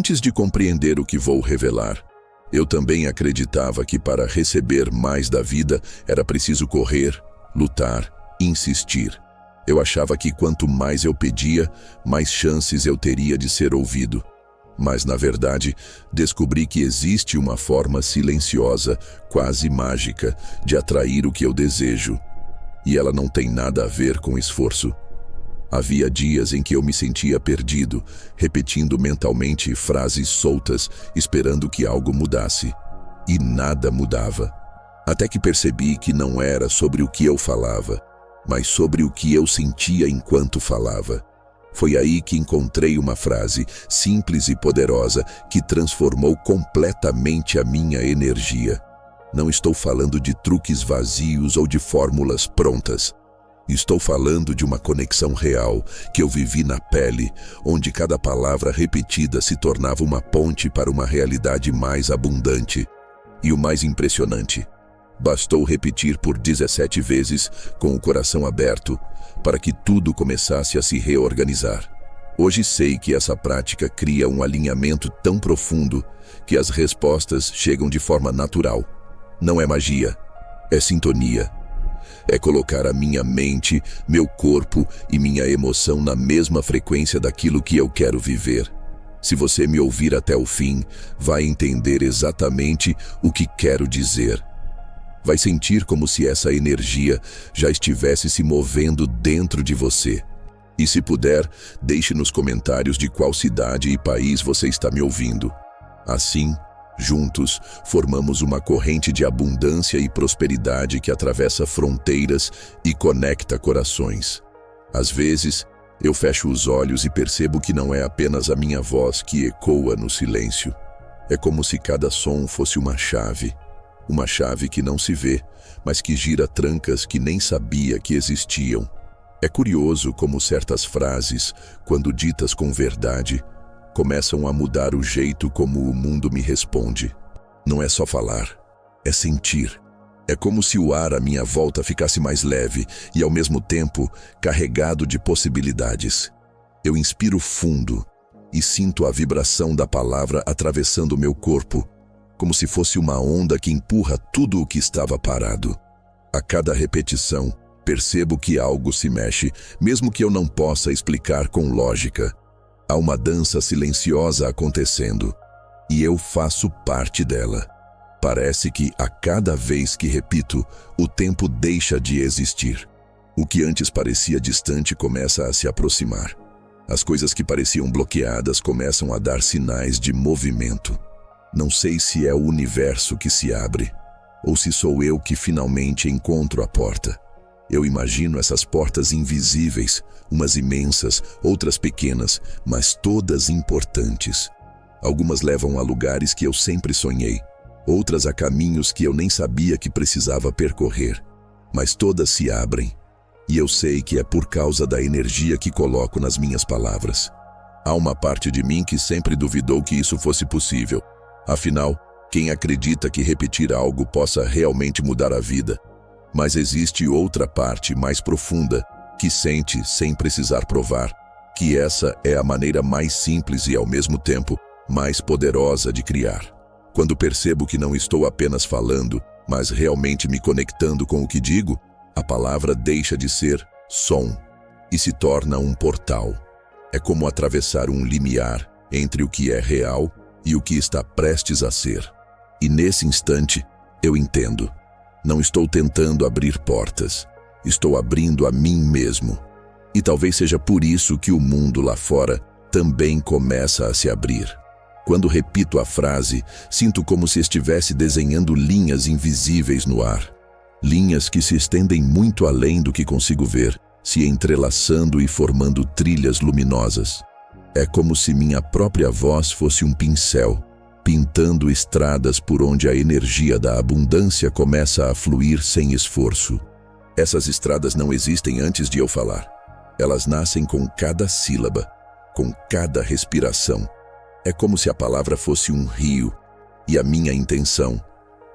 Antes de compreender o que vou revelar, eu também acreditava que para receber mais da vida era preciso correr, lutar, insistir. Eu achava que quanto mais eu pedia, mais chances eu teria de ser ouvido. Mas, na verdade, descobri que existe uma forma silenciosa, quase mágica, de atrair o que eu desejo. E ela não tem nada a ver com esforço. Havia dias em que eu me sentia perdido, repetindo mentalmente frases soltas, esperando que algo mudasse. E nada mudava. Até que percebi que não era sobre o que eu falava, mas sobre o que eu sentia enquanto falava. Foi aí que encontrei uma frase simples e poderosa que transformou completamente a minha energia. Não estou falando de truques vazios ou de fórmulas prontas. Estou falando de uma conexão real que eu vivi na pele, onde cada palavra repetida se tornava uma ponte para uma realidade mais abundante. E o mais impressionante, bastou repetir por 17 vezes com o coração aberto para que tudo começasse a se reorganizar. Hoje sei que essa prática cria um alinhamento tão profundo que as respostas chegam de forma natural. Não é magia, é sintonia. É colocar a minha mente, meu corpo e minha emoção na mesma frequência daquilo que eu quero viver. Se você me ouvir até o fim, vai entender exatamente o que quero dizer. Vai sentir como se essa energia já estivesse se movendo dentro de você. E se puder, deixe nos comentários de qual cidade e país você está me ouvindo. Assim, juntos, formamos uma corrente de abundância e prosperidade que atravessa fronteiras e conecta corações. Às vezes, eu fecho os olhos e percebo que não é apenas a minha voz que ecoa no silêncio. É como se cada som fosse uma chave que não se vê, mas que gira trancas que nem sabia que existiam. É curioso como certas frases, quando ditas com verdade, começam a mudar o jeito como o mundo me responde. Não é só falar, é sentir. É como se o ar à minha volta ficasse mais leve e, ao mesmo tempo, carregado de possibilidades. Eu inspiro fundo e sinto a vibração da palavra atravessando meu corpo, como se fosse uma onda que empurra tudo o que estava parado. A cada repetição, percebo que algo se mexe, mesmo que eu não possa explicar com lógica. Há uma dança silenciosa acontecendo, e eu faço parte dela. Parece que, a cada vez que repito, o tempo deixa de existir. O que antes parecia distante começa a se aproximar. As coisas que pareciam bloqueadas começam a dar sinais de movimento. Não sei se é o universo que se abre, ou se sou eu que finalmente encontro a porta. Eu imagino essas portas invisíveis, umas imensas, outras pequenas, mas todas importantes. Algumas levam a lugares que eu sempre sonhei, outras a caminhos que eu nem sabia que precisava percorrer. Mas todas se abrem, e eu sei que é por causa da energia que coloco nas minhas palavras. Há uma parte de mim que sempre duvidou que isso fosse possível. Afinal, quem acredita que repetir algo possa realmente mudar a vida? Mas existe outra parte mais profunda que sente sem precisar provar, que essa é a maneira mais simples e, ao mesmo tempo, mais poderosa de criar. Quando percebo que não estou apenas falando, mas realmente me conectando com o que digo, a palavra deixa de ser som e se torna um portal. É como atravessar um limiar entre o que é real e o que está prestes a ser. E nesse instante, eu entendo. Não estou tentando abrir portas, estou abrindo a mim mesmo. E talvez seja por isso que o mundo lá fora também começa a se abrir. Quando repito a frase, sinto como se estivesse desenhando linhas invisíveis no ar. Linhas que se estendem muito além do que consigo ver, se entrelaçando e formando trilhas luminosas. É como se minha própria voz fosse um pincel, pintando estradas por onde a energia da abundância começa a fluir sem esforço. Essas estradas não existem antes de eu falar. Elas nascem com cada sílaba, com cada respiração. É como se a palavra fosse um rio e a minha intenção,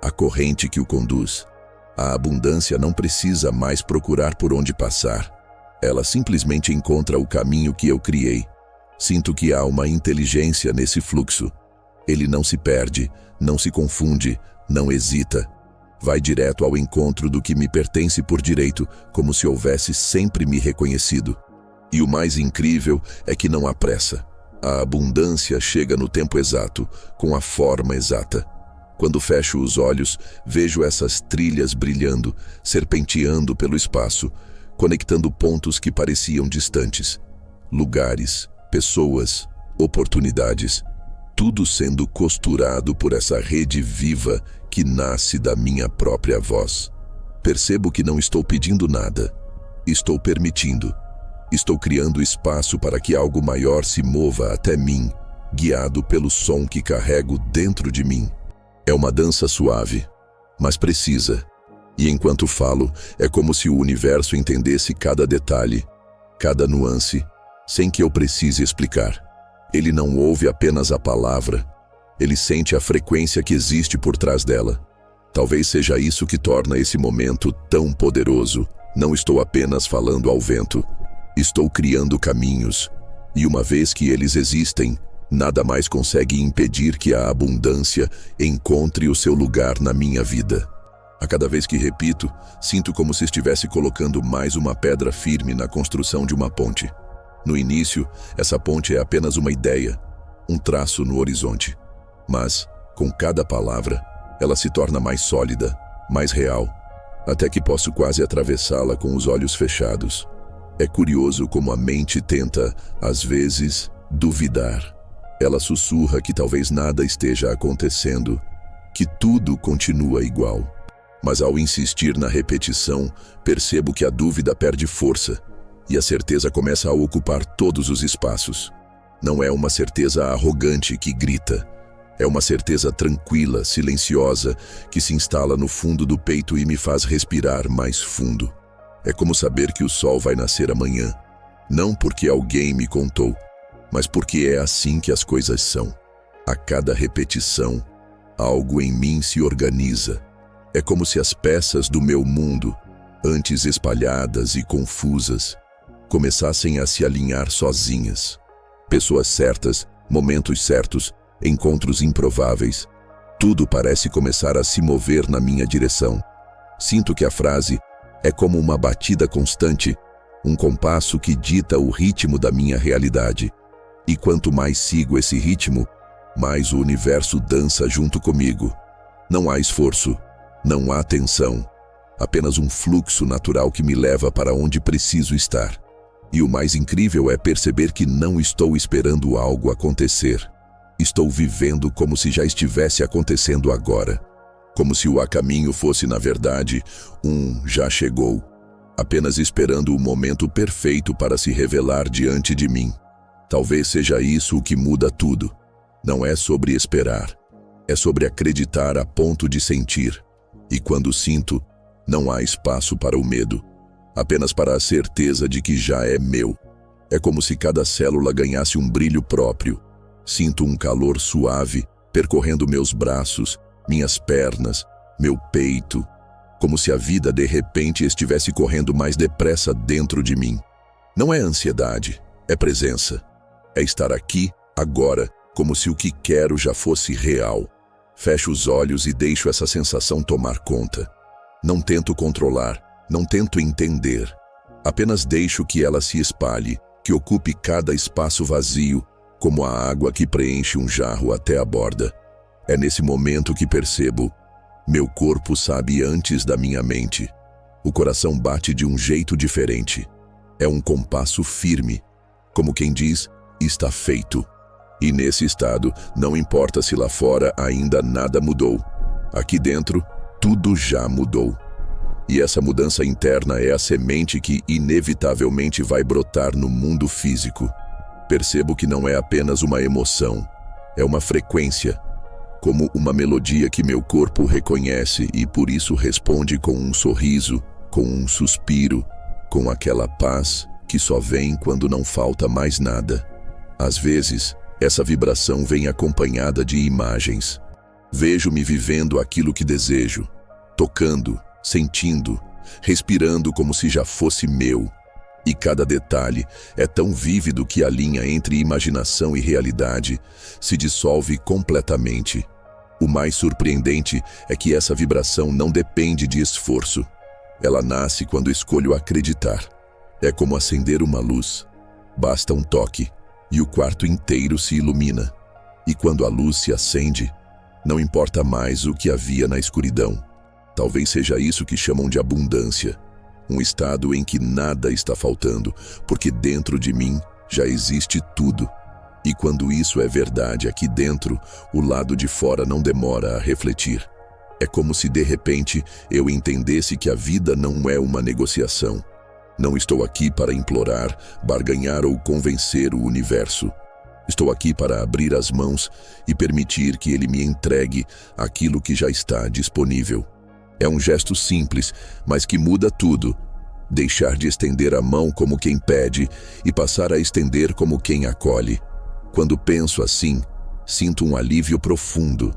a corrente que o conduz. A abundância não precisa mais procurar por onde passar. Ela simplesmente encontra o caminho que eu criei. Sinto que há uma inteligência nesse fluxo. Ele não se perde, não se confunde, não hesita. Vai direto ao encontro do que me pertence por direito, como se houvesse sempre me reconhecido. E o mais incrível é que não há pressa. A abundância chega no tempo exato, com a forma exata. Quando fecho os olhos, vejo essas trilhas brilhando, serpenteando pelo espaço, conectando pontos que pareciam distantes. Lugares, pessoas, oportunidades, tudo sendo costurado por essa rede viva que nasce da minha própria voz. Percebo que não estou pedindo nada. Estou permitindo. Estou criando espaço para que algo maior se mova até mim, guiado pelo som que carrego dentro de mim. É uma dança suave, mas precisa. E enquanto falo, é como se o universo entendesse cada detalhe, cada nuance, sem que eu precise explicar. Ele não ouve apenas a palavra, ele sente a frequência que existe por trás dela. Talvez seja isso que torna esse momento tão poderoso. Não estou apenas falando ao vento, estou criando caminhos, e uma vez que eles existem, nada mais consegue impedir que a abundância encontre o seu lugar na minha vida. A cada vez que repito, sinto como se estivesse colocando mais uma pedra firme na construção de uma ponte. No início, essa ponte é apenas uma ideia, um traço no horizonte. Mas, com cada palavra, ela se torna mais sólida, mais real, até que posso quase atravessá-la com os olhos fechados. É curioso como a mente tenta, às vezes, duvidar. Ela sussurra que talvez nada esteja acontecendo, que tudo continua igual. Mas ao insistir na repetição, percebo que a dúvida perde força e a certeza começa a ocupar todos os espaços. Não é uma certeza arrogante que grita. É uma certeza tranquila, silenciosa, que se instala no fundo do peito e me faz respirar mais fundo. É como saber que o sol vai nascer amanhã, não porque alguém me contou, mas porque é assim que as coisas são. A cada repetição, algo em mim se organiza. É como se as peças do meu mundo, antes espalhadas e confusas, começassem a se alinhar sozinhas. Pessoas certas, momentos certos, encontros improváveis. Tudo parece começar a se mover na minha direção. Sinto que a frase é como uma batida constante, um compasso que dita o ritmo da minha realidade. E quanto mais sigo esse ritmo, mais o universo dança junto comigo. Não há esforço, não há tensão, apenas um fluxo natural que me leva para onde preciso estar. E o mais incrível é perceber que não estou esperando algo acontecer. Estou vivendo como se já estivesse acontecendo agora. Como se o a caminho fosse, na verdade, já chegou, apenas esperando o momento perfeito para se revelar diante de mim. Talvez seja isso o que muda tudo. Não é sobre esperar, é sobre acreditar a ponto de sentir. E quando sinto, não há espaço para o medo, apenas para a certeza de que já é meu. É como se cada célula ganhasse um brilho próprio. Sinto um calor suave percorrendo meus braços, minhas pernas, meu peito, como se a vida de repente estivesse correndo mais depressa dentro de mim. Não é ansiedade, é presença. É estar aqui, agora, como se o que quero já fosse real. Fecho os olhos e deixo essa sensação tomar conta. Não tento controlar, não tento entender. Apenas deixo que ela se espalhe, que ocupe cada espaço vazio, como a água que preenche um jarro até a borda. É nesse momento que percebo, meu corpo sabe antes da minha mente. O coração bate de um jeito diferente. É um compasso firme, como quem diz, está feito. E nesse estado, não importa se lá fora ainda nada mudou. Aqui dentro, tudo já mudou. E essa mudança interna é a semente que inevitavelmente vai brotar no mundo físico. Percebo que não é apenas uma emoção, é uma frequência, como uma melodia que meu corpo reconhece e por isso responde com um sorriso, com um suspiro, com aquela paz que só vem quando não falta mais nada. Às vezes, essa vibração vem acompanhada de imagens. Vejo-me vivendo aquilo que desejo, tocando, sentindo, respirando como se já fosse meu. E cada detalhe é tão vívido que a linha entre imaginação e realidade se dissolve completamente. O mais surpreendente é que essa vibração não depende de esforço. Ela nasce quando escolho acreditar. É como acender uma luz. Basta um toque e o quarto inteiro se ilumina. E quando a luz se acende, não importa mais o que havia na escuridão. Talvez seja isso que chamam de abundância. Um estado em que nada está faltando, porque dentro de mim já existe tudo. E quando isso é verdade aqui dentro, o lado de fora não demora a refletir. É como se de repente eu entendesse que a vida não é uma negociação. Não estou aqui para implorar, barganhar ou convencer o universo. Estou aqui para abrir as mãos e permitir que ele me entregue aquilo que já está disponível. É um gesto simples, mas que muda tudo. Deixar de estender a mão como quem pede e passar a estender como quem acolhe. Quando penso assim, sinto um alívio profundo,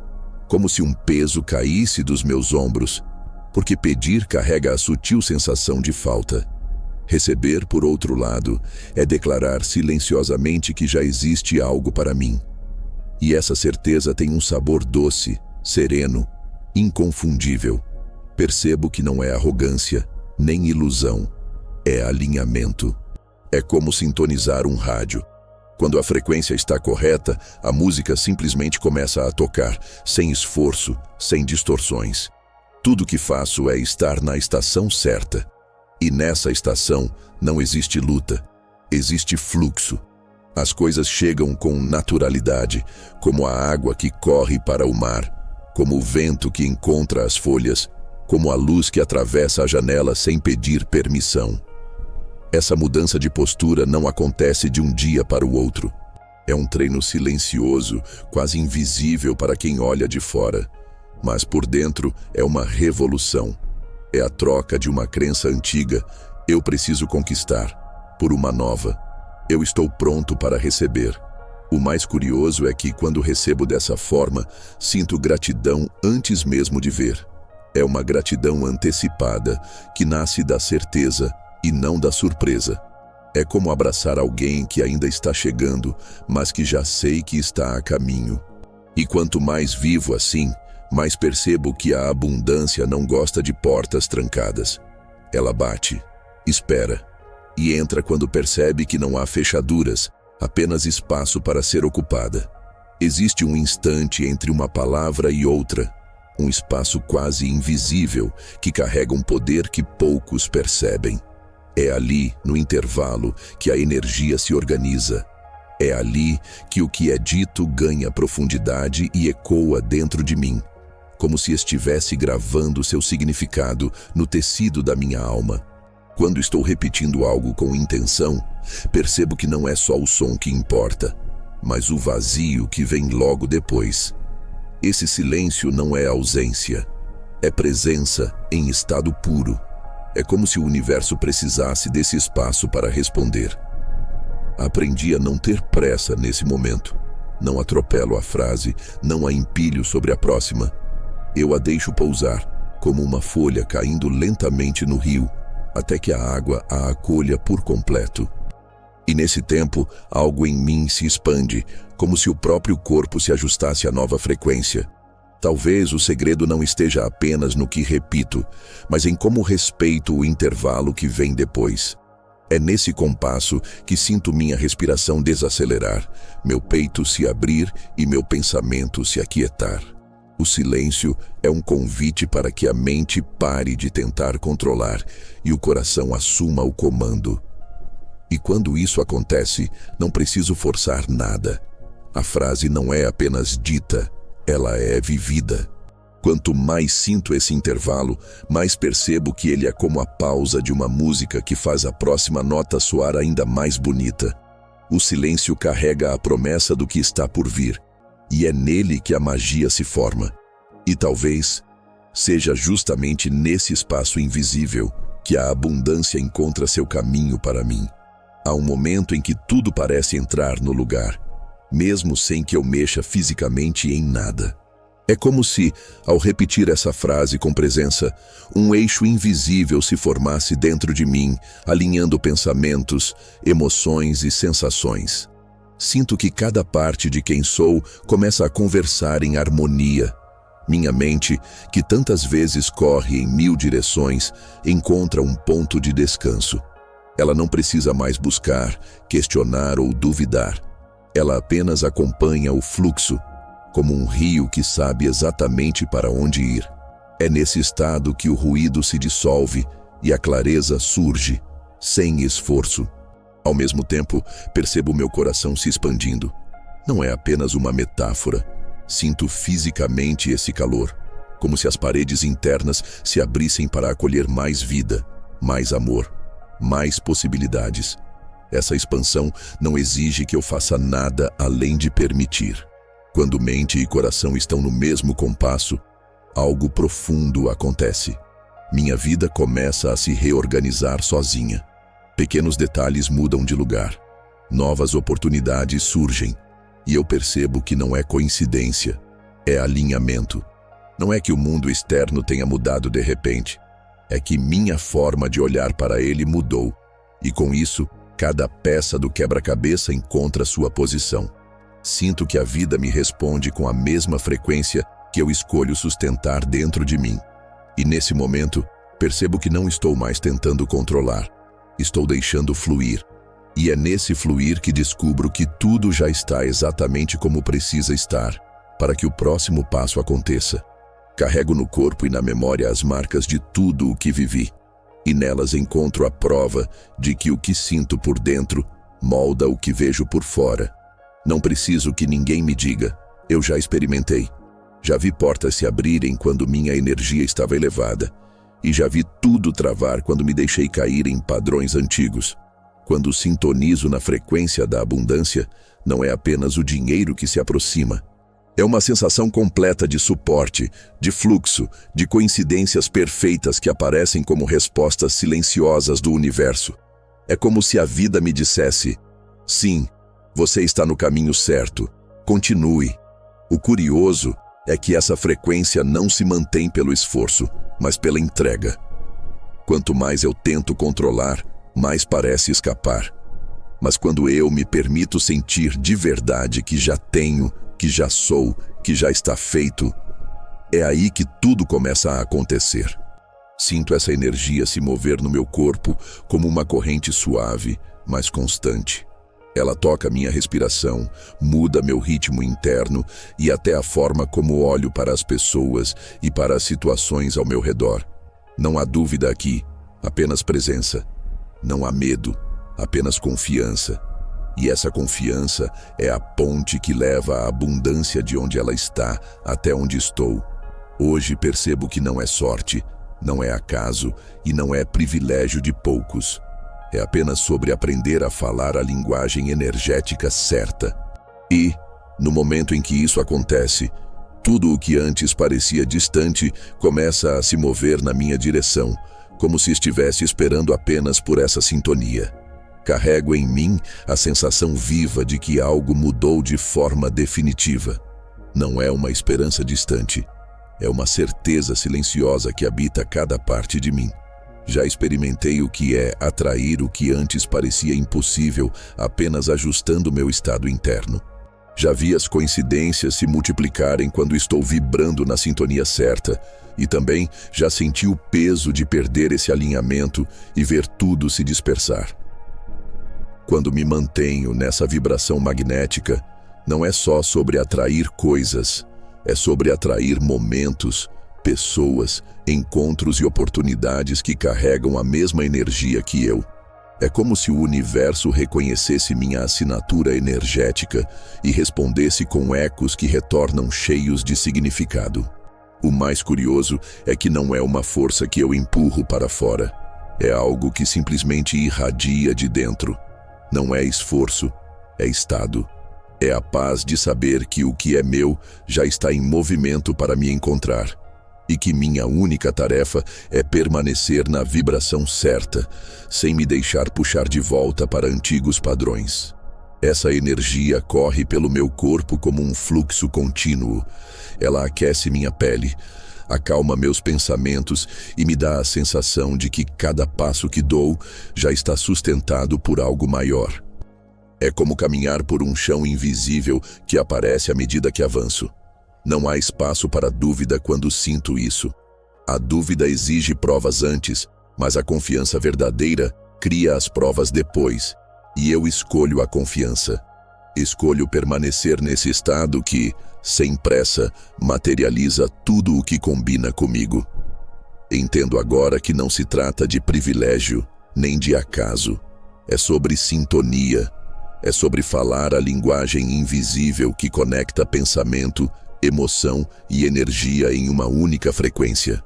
como se um peso caísse dos meus ombros, porque pedir carrega a sutil sensação de falta. Receber, por outro lado, é declarar silenciosamente que já existe algo para mim. E essa certeza tem um sabor doce, sereno, inconfundível. Percebo que não é arrogância, nem ilusão. É alinhamento. É como sintonizar um rádio. Quando a frequência está correta, a música simplesmente começa a tocar, sem esforço, sem distorções. Tudo que faço é estar na estação certa. E nessa estação não existe luta, existe fluxo. As coisas chegam com naturalidade, como a água que corre para o mar, como o vento que encontra as folhas, como a luz que atravessa a janela sem pedir permissão. Essa mudança de postura não acontece de um dia para o outro. É um treino silencioso, quase invisível para quem olha de fora. Mas por dentro é uma revolução. É a troca de uma crença antiga, eu preciso conquistar, por uma nova. Eu estou pronto para receber. O mais curioso é que, quando recebo dessa forma, sinto gratidão antes mesmo de ver. É uma gratidão antecipada, que nasce da certeza e não da surpresa. É como abraçar alguém que ainda está chegando, mas que já sei que está a caminho. E quanto mais vivo assim, mais percebo que a abundância não gosta de portas trancadas. Ela bate, espera, e entra quando percebe que não há fechaduras, apenas espaço para ser ocupada. Existe um instante entre uma palavra e outra, um espaço quase invisível que carrega um poder que poucos percebem. É ali, no intervalo, que a energia se organiza. É ali que o que é dito ganha profundidade e ecoa dentro de mim, como se estivesse gravando seu significado no tecido da minha alma. Quando estou repetindo algo com intenção, percebo que não é só o som que importa, mas o vazio que vem logo depois. Esse silêncio não é ausência, é presença em estado puro. É como se o universo precisasse desse espaço para responder. Aprendi a não ter pressa nesse momento. Não atropelo a frase, não a empilho sobre a próxima. Eu a deixo pousar, como uma folha caindo lentamente no rio, até que a água a acolha por completo. E nesse tempo, algo em mim se expande, como se o próprio corpo se ajustasse à nova frequência. Talvez o segredo não esteja apenas no que repito, mas em como respeito o intervalo que vem depois. É nesse compasso que sinto minha respiração desacelerar, meu peito se abrir e meu pensamento se aquietar. O silêncio é um convite para que a mente pare de tentar controlar e o coração assuma o comando. E quando isso acontece, não preciso forçar nada. A frase não é apenas dita, ela é vivida. Quanto mais sinto esse intervalo, mais percebo que ele é como a pausa de uma música que faz a próxima nota soar ainda mais bonita. O silêncio carrega a promessa do que está por vir, e é nele que a magia se forma. E talvez seja justamente nesse espaço invisível que a abundância encontra seu caminho para mim. Há um momento em que tudo parece entrar no lugar, mesmo sem que eu mexa fisicamente em nada. É como se, ao repetir essa frase com presença, um eixo invisível se formasse dentro de mim, alinhando pensamentos, emoções e sensações. Sinto que cada parte de quem sou começa a conversar em harmonia. Minha mente, que tantas vezes corre em 1000 direções, encontra um ponto de descanso. Ela não precisa mais buscar, questionar ou duvidar. Ela apenas acompanha o fluxo, como um rio que sabe exatamente para onde ir. É nesse estado que o ruído se dissolve e a clareza surge, sem esforço. Ao mesmo tempo, percebo meu coração se expandindo. Não é apenas uma metáfora. Sinto fisicamente esse calor, como se as paredes internas se abrissem para acolher mais vida, mais amor, mais possibilidades. Essa expansão não exige que eu faça nada além de permitir. Quando mente e coração estão no mesmo compasso, algo profundo acontece. Minha vida começa a se reorganizar sozinha. Pequenos detalhes mudam de lugar. Novas oportunidades surgem. E eu percebo que não é coincidência, é alinhamento. Não é que o mundo externo tenha mudado de repente. É que minha forma de olhar para ele mudou. E com isso, cada peça do quebra-cabeça encontra sua posição. Sinto que a vida me responde com a mesma frequência que eu escolho sustentar dentro de mim. E nesse momento, percebo que não estou mais tentando controlar. Estou deixando fluir. E é nesse fluir que descubro que tudo já está exatamente como precisa estar, para que o próximo passo aconteça. Carrego no corpo e na memória as marcas de tudo o que vivi. E nelas encontro a prova de que o que sinto por dentro molda o que vejo por fora. Não preciso que ninguém me diga, eu já experimentei. Já vi portas se abrirem quando minha energia estava elevada. E já vi tudo travar quando me deixei cair em padrões antigos. Quando sintonizo na frequência da abundância, não é apenas o dinheiro que se aproxima. É uma sensação completa de suporte, de fluxo, de coincidências perfeitas que aparecem como respostas silenciosas do universo. É como se a vida me dissesse, sim, você está no caminho certo, continue. O curioso é que essa frequência não se mantém pelo esforço, mas pela entrega. Quanto mais eu tento controlar, mais parece escapar. Mas quando eu me permito sentir de verdade que já tenho, que já sou, que já está feito, é aí que tudo começa a acontecer. Sinto essa energia se mover no meu corpo como uma corrente suave, mas constante. Ela toca minha respiração, muda meu ritmo interno e até a forma como olho para as pessoas e para as situações ao meu redor. Não há dúvida aqui, apenas presença. Não há medo, apenas confiança. E essa confiança é a ponte que leva a abundância de onde ela está até onde estou. Hoje percebo que não é sorte, não é acaso e não é privilégio de poucos. É apenas sobre aprender a falar a linguagem energética certa. E, no momento em que isso acontece, tudo o que antes parecia distante começa a se mover na minha direção, como se estivesse esperando apenas por essa sintonia. Carrego em mim a sensação viva de que algo mudou de forma definitiva. Não é uma esperança distante, é uma certeza silenciosa que habita cada parte de mim. Já experimentei o que é atrair o que antes parecia impossível apenas ajustando meu estado interno. Já vi as coincidências se multiplicarem quando estou vibrando na sintonia certa, e também já senti o peso de perder esse alinhamento e ver tudo se dispersar. Quando me mantenho nessa vibração magnética, não é só sobre atrair coisas, é sobre atrair momentos, pessoas, encontros e oportunidades que carregam a mesma energia que eu. É como se o universo reconhecesse minha assinatura energética e respondesse com ecos que retornam cheios de significado. O mais curioso é que não é uma força que eu empurro para fora. É algo que simplesmente irradia de dentro. Não é esforço, é estado. É a paz de saber que o que é meu já está em movimento para me encontrar. E que minha única tarefa é permanecer na vibração certa, sem me deixar puxar de volta para antigos padrões. Essa energia corre pelo meu corpo como um fluxo contínuo. Ela aquece minha pele, acalma meus pensamentos e me dá a sensação de que cada passo que dou já está sustentado por algo maior. É como caminhar por um chão invisível que aparece à medida que avanço. Não há espaço para dúvida quando sinto isso. A dúvida exige provas antes, mas a confiança verdadeira cria as provas depois. E eu escolho a confiança. Escolho permanecer nesse estado que, sem pressa, materializa tudo o que combina comigo. Entendo agora que não se trata de privilégio, nem de acaso. É sobre sintonia. É sobre falar a linguagem invisível que conecta pensamento, emoção e energia em uma única frequência.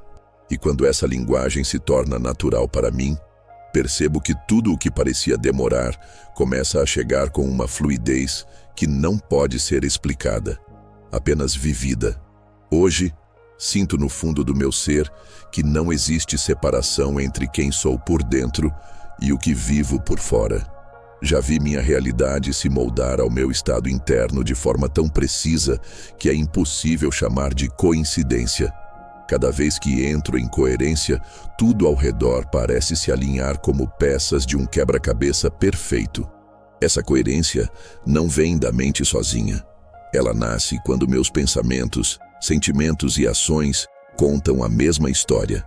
E quando essa linguagem se torna natural para mim, percebo que tudo o que parecia demorar começa a chegar com uma fluidez que não pode ser explicada, apenas vivida. Hoje, sinto no fundo do meu ser que não existe separação entre quem sou por dentro e o que vivo por fora. Já vi minha realidade se moldar ao meu estado interno de forma tão precisa que é impossível chamar de coincidência. Cada vez que entro em coerência, tudo ao redor parece se alinhar como peças de um quebra-cabeça perfeito. Essa coerência não vem da mente sozinha. Ela nasce quando meus pensamentos, sentimentos e ações contam a mesma história.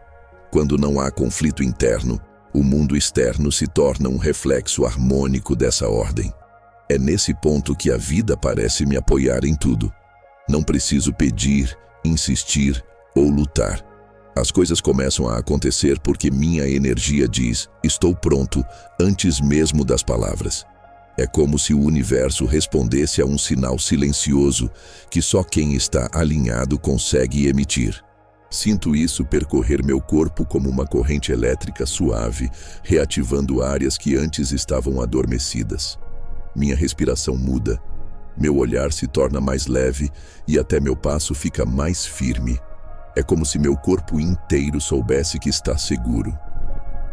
Quando não há conflito interno, o mundo externo se torna um reflexo harmônico dessa ordem. É nesse ponto que a vida parece me apoiar em tudo. Não preciso pedir, insistir ou lutar. As coisas começam a acontecer porque minha energia diz, estou pronto, antes mesmo das palavras. É como se o universo respondesse a um sinal silencioso que só quem está alinhado consegue emitir. Sinto isso percorrer meu corpo como uma corrente elétrica suave, reativando áreas que antes estavam adormecidas. Minha respiração muda, meu olhar se torna mais leve e até meu passo fica mais firme. É como se meu corpo inteiro soubesse que está seguro.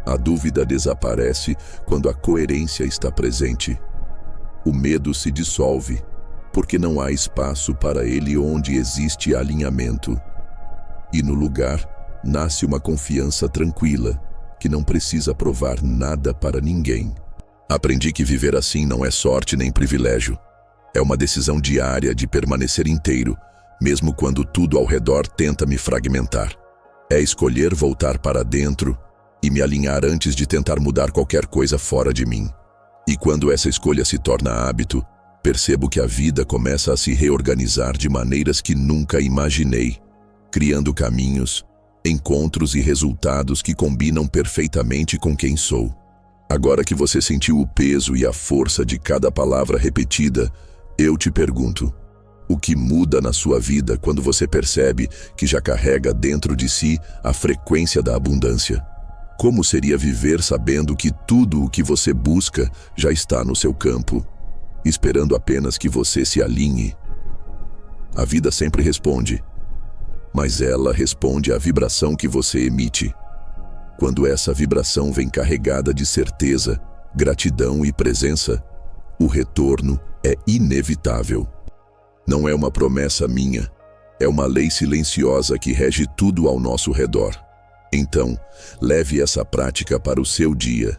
A dúvida desaparece quando a coerência está presente. O medo se dissolve, porque não há espaço para ele onde existe alinhamento. E no lugar, nasce uma confiança tranquila, que não precisa provar nada para ninguém. Aprendi que viver assim não é sorte nem privilégio. É uma decisão diária de permanecer inteiro, mesmo quando tudo ao redor tenta me fragmentar. É escolher voltar para dentro e me alinhar antes de tentar mudar qualquer coisa fora de mim. E quando essa escolha se torna hábito, percebo que a vida começa a se reorganizar de maneiras que nunca imaginei, criando caminhos, encontros e resultados que combinam perfeitamente com quem sou. Agora que você sentiu o peso e a força de cada palavra repetida, eu te pergunto: o que muda na sua vida quando você percebe que já carrega dentro de si a frequência da abundância? Como seria viver sabendo que tudo o que você busca já está no seu campo, esperando apenas que você se alinhe? A vida sempre responde, mas ela responde à vibração que você emite. Quando essa vibração vem carregada de certeza, gratidão e presença, o retorno é inevitável. Não é uma promessa minha, é uma lei silenciosa que rege tudo ao nosso redor. Então, leve essa prática para o seu dia.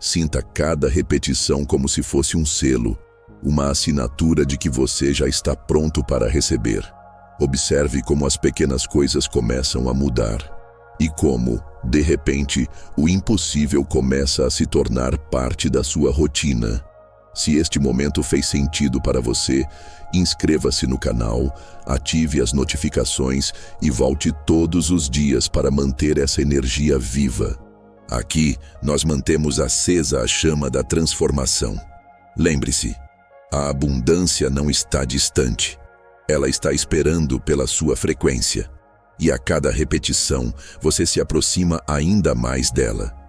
Sinta cada repetição como se fosse um selo, uma assinatura de que você já está pronto para receber. Observe como as pequenas coisas começam a mudar e como, de repente, o impossível começa a se tornar parte da sua rotina. Se este momento fez sentido para você, inscreva-se no canal, ative as notificações e volte todos os dias para manter essa energia viva. Aqui, nós mantemos acesa a chama da transformação. Lembre-se, a abundância não está distante. Ela está esperando pela sua frequência. E a cada repetição, você se aproxima ainda mais dela.